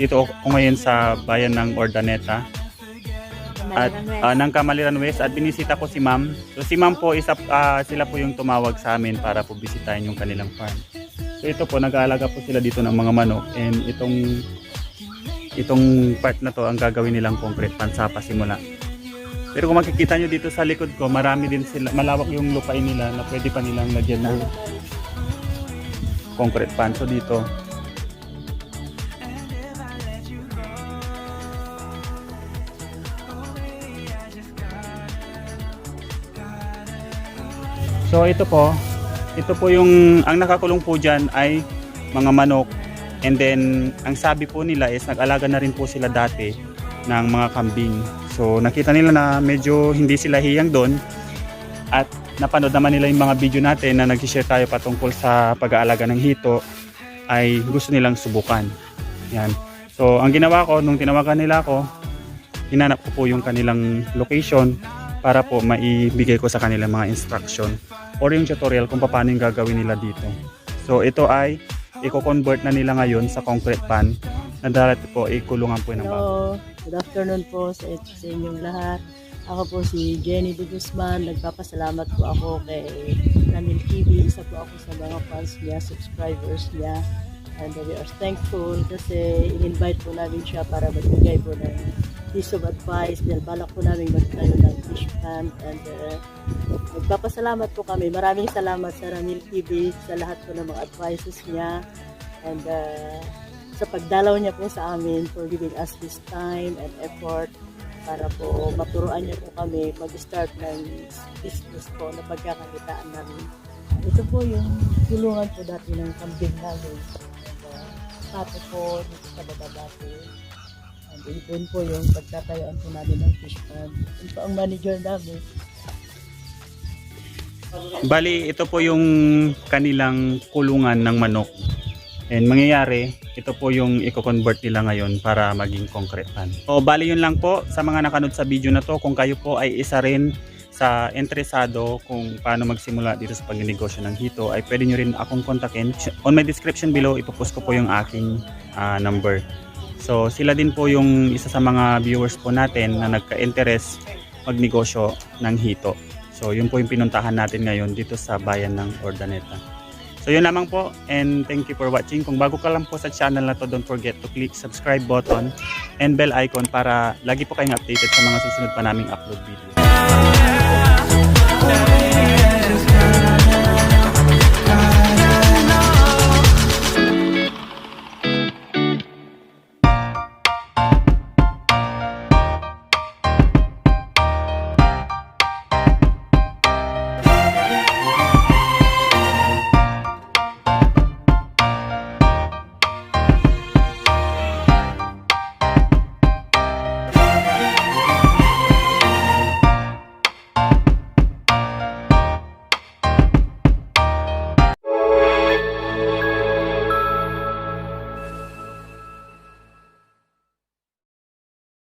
Nandito ako ngayon sa bayan ng Urdaneta at ng Camaliran West at binisita ko si Ma'am. So si Ma'am po sila po yung tumawag sa amin para po bisitahin yung kanilang farm. So ito po, nag-aalaga po sila dito ng mga manok, and itong part na to ang gagawin nilang concrete pan sa pasimula. Pero kung makikita nyo dito sa likod ko, marami din sila, malawak yung lupain nila na pwede pa nilang lagyan ng concrete pan. So dito ito po yung ang nakakulong po dyan ay mga manok, and then ang sabi po nila is nag-alaga na rin po sila dati ng mga kambing. So nakita nila na medyo hindi sila hiyang doon, at napanood naman nila yung mga video natin na nag-share tayo patungkol sa pag-aalaga ng hito, ay gusto nilang subukan. Yan. So ang ginawa ko, nung tinawagan nila ako, hinanap ko po yung kanilang location para po maibigay ko sa kanila mga instruction or yung tutorial kung paano yung gagawin nila dito. So ito ay i-convert na nila ngayon sa concrete pan na darating po ikulungan po ng bago. Hello, good afternoon po sa inyong lahat. Ako po si Jenny de Guzman. Nagpapasalamat po ako kay Ramil TV. Isa po ako sa mga fans niya, subscribers niya. And we are thankful kasi in-invite po namin siya para magbigay po ng piece of advice. Dahil balak po namin magtayo ng fish pond. And nagpapasalamat po kami. Maraming salamat sa Ramil TV sa lahat po ng mga advices niya. And sa pagdalaw niya po sa amin, for giving us this time and effort para po maturuan niya po kami mag-start ng business po na pagkakakitaan namin. Ito po yung tulungan po dati ng kambing namin. Tapo po dito sa baba dati. And ito po yung pagtatayaan po namin ng fish pond. Ito po ang manager namin. Bali, ito po yung kanilang kulungan ng manok. And mangyayari, ito po yung i-convert nila ngayon para maging concrete pan. So bali yun lang po sa mga nakanood sa video na to. Kung kayo po ay isa rin sa interesado kung paano magsimula dito sa pagnegosyo ng hito, ay pwede nyo rin akong kontakin. On my description below, ipopost ko po yung aking number. So sila din po yung isa sa mga viewers po natin na nagka-interest magnegosyo ng hito. So yun po yung pinuntahan natin ngayon dito sa bayan ng Urdaneta. So yun lamang po, and thank you for watching. Kung bago ka lang po sa channel na to, don't forget to click subscribe button and bell icon para lagi po kayong updated sa mga susunod pa naming upload video.